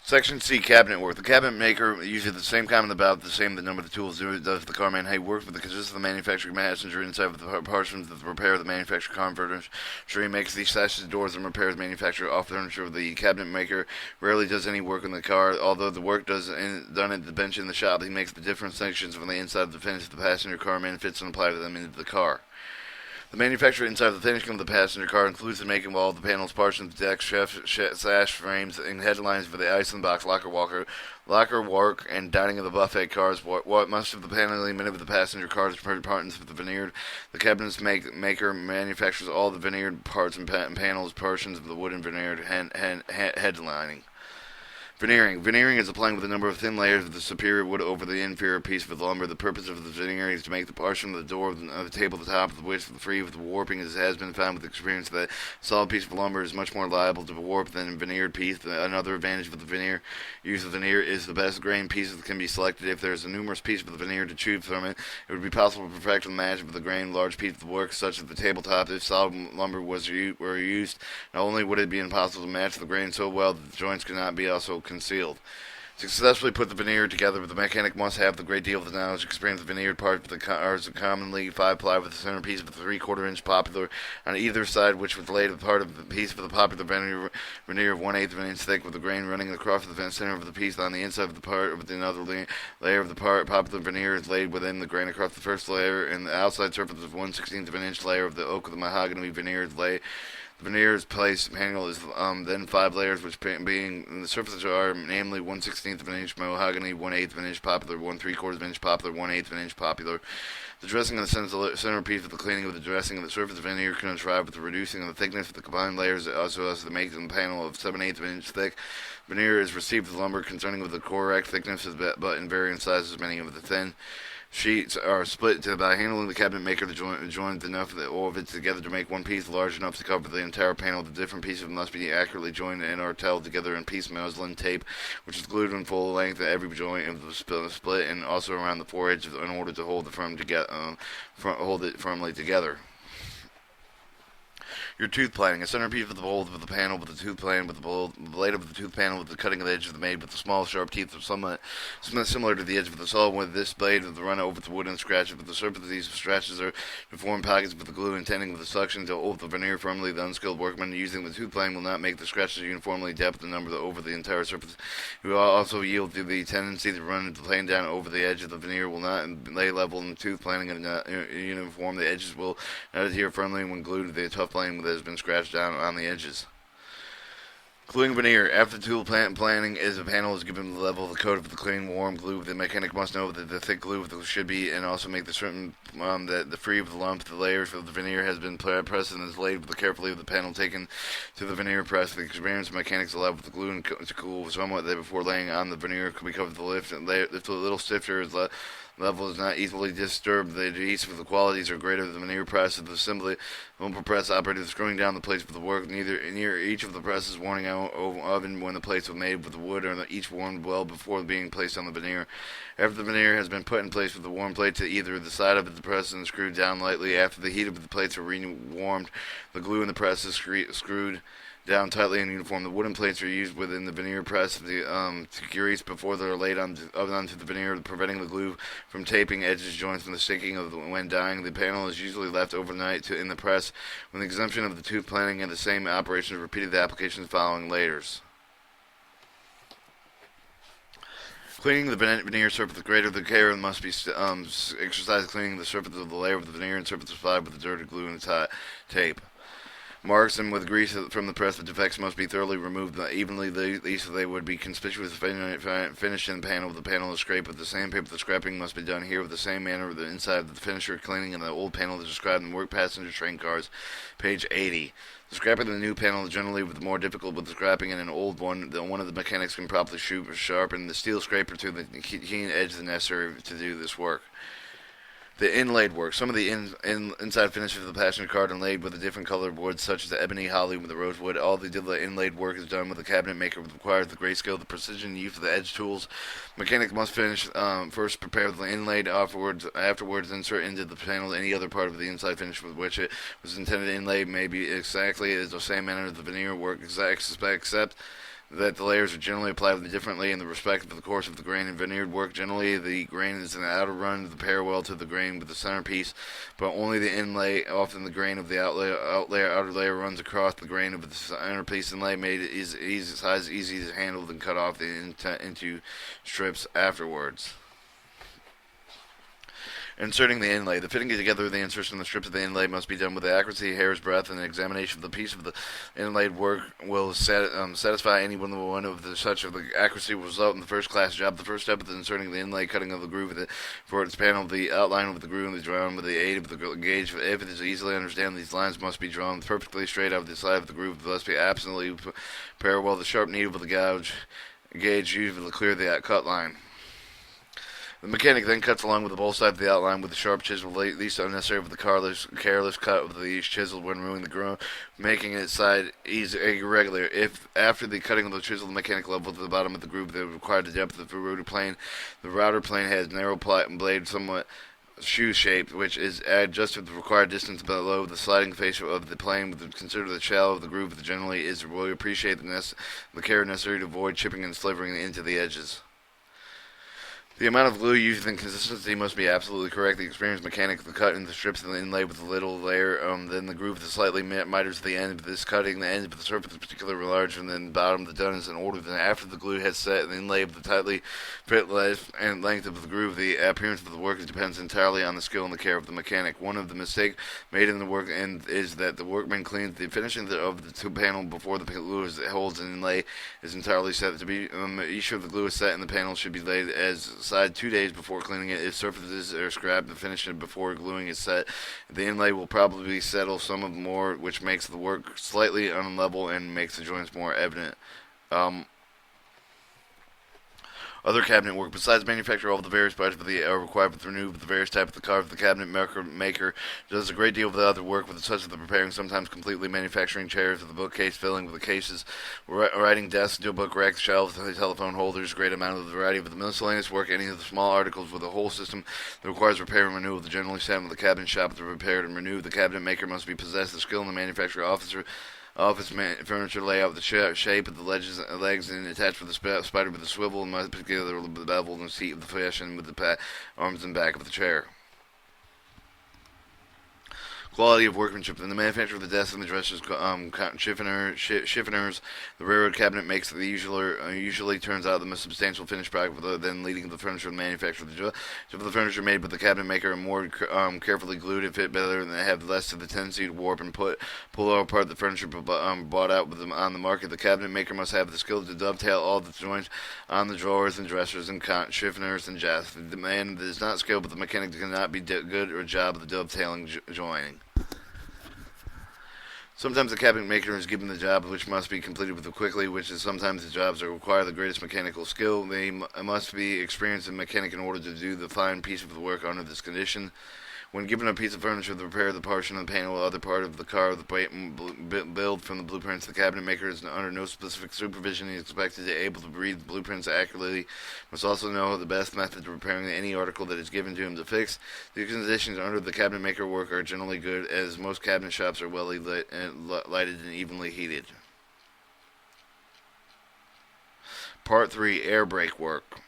Section C, cabinet work. The cabinet maker uses the same common about the same the number of the tools does the Carmen hay work, but the consists of the manufacturing messenger inside of the parts from the repair of the manufacturer converter. Sure, he makes these sashes, doors, and repairs the manufacturer off furniture. The cabinet maker rarely does any work in the car, although the work done at the bench in the shop. He makes the different sections from the inside of the finish of the passenger car and fits and applies them into the car. The manufacturer inside the finishing of the passenger car includes the making of all the panels, parts, and the deck, sash frames, and headlines for the ice and box, locker work, and dining of the buffet cars. What much of the paneling of the passenger cars parts of the veneered. The cabinets maker manufactures all the veneered parts and panels, portions of the wooden veneered headlining. Veneering. Veneering is applying with a number of thin layers of the superior wood over the inferior piece of the lumber. The purpose of the veneering is to make the portion of the door of the table at the top of which free of the warping, as has been found with experience that a solid piece of lumber is much more liable to warp than a veneered piece. Another advantage of the veneer use of veneer is the best grain pieces can be selected. If there is a numerous piece of the veneer to choose from it would be possible to perfect the match of the grain large piece of the work, such as the tabletop. If solid lumber were used, not only would it be impossible to match the grain so well that the joints could not be also concealed. To successfully put the veneer together, the mechanic must have the great deal of the knowledge and experience. The veneered part of the cars are commonly 5-ply with a centerpiece of a 3/4 inch popular on either side, which was laid as part of the piece of the popular veneer of 1/8 of an inch thick, with the grain running across the center of the piece. On the inside of the part, with another layer of the popular veneer is laid within the grain across the first layer, and the outside surface of 1/16 of an inch layer of the oak of the mahogany veneer is laid. The veneer's place panel is then 5 layers, which being the surfaces are namely 1/16 of an inch mahogany, 1/8 of an inch popular, 1/3 of an inch popular, 1/8 of an inch popular. The dressing of the centerpiece of the cleaning of the dressing of the surface of the veneer can contrive with the reducing of the thickness of the combined layers, also as to make the panel of 7/8 of an inch thick. Veneer is received with lumber concerning with the correct thickness, but in varying sizes. Many of the thin sheets are split by handling the cabinet maker to join enough of all of it together to make one piece large enough to cover the entire panel. The different pieces must be accurately joined and are held together in piece muslin tape, which is glued in full length at every joint of the split and also around the foredge in order to hold hold it firmly together. Your tooth planing. A centerpiece of the bowl of the panel with the tooth plane with the blade of the tooth panel with the cutting of the edge of the made with the small sharp teeth of somewhat similar to the edge of the saw. With this blade with the run over the wood and scratch it with the surface of these scratches are to form pockets with the glue intending with the suction to hold the veneer firmly. The unskilled workman using the tooth plane will not make the scratches uniformly depth the number over the entire surface. It will also yield to the tendency to run the plane down over the edge of the veneer will not lay level in the tooth planing and not uniform. The edges will not adhere firmly when glued to the tough plane that has been scratched down on the edges. Gluing veneer. After tool planing is a panel is given the level of the coat of the clean warm glue. The mechanic must know that the thick glue should be and also make the certain that the free of the lump the layers of the veneer has been pressed and is laid with carefully with the panel taken to the veneer press. The experienced mechanics allow the glue to cool somewhat before laying on the veneer can be covered the lift and lift a little stiffer is level is not easily disturbed. The adhesive of the qualities are greater than the veneer press of the assembly. Lumber press operated screwing down the plates with the work. Near each of the presses warning out oven when the plates were made with the wood are each warmed well before being placed on the veneer. After the veneer has been put in place with the warm plate to either the side of the press and screwed down lightly. After the heat of the plates are warmed, the glue in the press is screwed down tightly and uniform. The wooden plates are used within the veneer press to grease before they're laid onto the veneer, preventing the glue from taping edges, joints, and the sticking of when dyeing. The panel is usually left overnight in the press, with the exemption of the tooth planing and the same operation repeated the applications following layers. Cleaning the veneer surface, the greater the care must be exercised cleaning the surface of the layer of the veneer and surface supplied with the dirty glue and tape. Marks and with grease from the press, the defects must be thoroughly removed evenly. These they would be conspicuous finish in the panel. The panel is scraped with the sandpaper. The scraping must be done here with the same manner of the inside of the finisher. Cleaning in the old panel is described in Work Passenger Train Cars, page 80. The scrapping of the new panel is generally more difficult with the scrapping in an old one. One of the mechanics can properly sharpen the steel scraper to the keen edge necessary to do this work. The inlaid work. Some of the inside finishes of the passenger car are inlaid with a different colored wood, such as the ebony, holly, with the rosewood. All the inlaid work is done with the cabinet maker, which requires the great skill, the precision, use of the edge tools. Mechanic must first prepare the inlaid, afterwards insert into the panel any other part of the inside finish with which it was intended to inlay may be exactly as the same manner as the veneer work, except that the layers are generally applied differently in the respect of the course of the grain and veneered work. Generally, the grain is in the outer run of the parallel to the grain with the centerpiece, but only the inlay. Often the grain of the outer layer runs across the grain of the centerpiece inlay, made it easy to handle and cut off into strips afterwards. Inserting the inlay. The fitting together of the insertion of the strips of the inlay must be done with the accuracy, hair's breadth, and an examination of the piece of the inlaid work will satisfy any one of the such of the accuracy will result in the first class job. The first step is inserting the inlay, cutting of the groove for its panel. The outline of the groove is drawn with the aid of the gauge. If it is easily understood, these lines must be drawn perfectly straight out of the side of the groove, thus be absolutely parallel. The sharp needle of the gauge used will clear the cut line. The mechanic then cuts along with the both sides of the outline with the sharp chisel, least unnecessary with the careless cut of the chisel when removing the groove, making its side irregular. If after the cutting of the chisel, the mechanic level to the bottom of the groove, the required depth of the router plane has narrow blade, somewhat shoe-shaped, which is adjusted to the required distance below the sliding face of the plane. Consider the shallow of the groove generally is will appreciate the care necessary to avoid chipping and slivering into the edges. The amount of glue used and consistency must be absolutely correct. The experienced mechanic will cut in the strips and inlay with a little layer, then the groove is slightly mitered to the end of this cutting. The end of the surface is particularly large, and then the bottom of the done is in order. Then after the glue has set, the inlay of the tightly fit length and length of the groove, the appearance of the work depends entirely on the skill and the care of the mechanic. One of the mistakes made in the work is that the workman cleans the finishing of the two panel before the glue holds and inlay is entirely set. To be sure the glue is set and the panel should be laid as side 2 days before cleaning it. If surfaces are scrapped, the finish before gluing is set. The inlay will probably settle some of more, which makes the work slightly unlevel and makes the joints more evident. Other cabinet work. Besides manufacture all of the various parts are required for the renewal of the various types of the carve, the cabinet maker does a great deal of the other work with such as the preparing, sometimes completely manufacturing chairs with the bookcase, filling with the cases, writing desks, book racks, shelves, telephone holders, great amount of the variety of the miscellaneous work, any of the small articles with a whole system that requires repair and renewal. The generally set with the cabinet shop to repair and renew. The cabinet maker must be possessed the skill in the manufacturer office furniture layout with the shape of the legs and attached with the spider with the swivel and must be together with the bevel and the seat of the fashion with the arms and back of the chair. Quality of workmanship. In the manufacture of the desks and the dressers, chiffoners, the railroad cabinet makes the usually turns out the most substantial finished product, then leading to the furniture and manufacture. The furniture made by the cabinet maker are more carefully glued to fit better, and they have less of the tendency to warp and pull apart the furniture bought out with them on the market. The cabinet maker must have the skill to dovetail all the joints on the drawers and dressers and chiffoners and jasps. The man that is not skilled, but the mechanic cannot be good or a job of the dovetailing joining. Sometimes the cabinet maker is given the job which must be completed with quickly, which is sometimes the jobs that require the greatest mechanical skill. They must be experienced in mechanic in order to do the fine piece of the work under this condition. When given a piece of furniture to repair the portion of the panel or other part of the car of the build from the blueprints, the cabinet maker is under no specific supervision. He is expected to be able to read the blueprints accurately. Must also know the best method of repairing any article that is given to him to fix. The conditions under the cabinet maker work are generally good, as most cabinet shops are well lighted and evenly heated. Part 3, air brake work.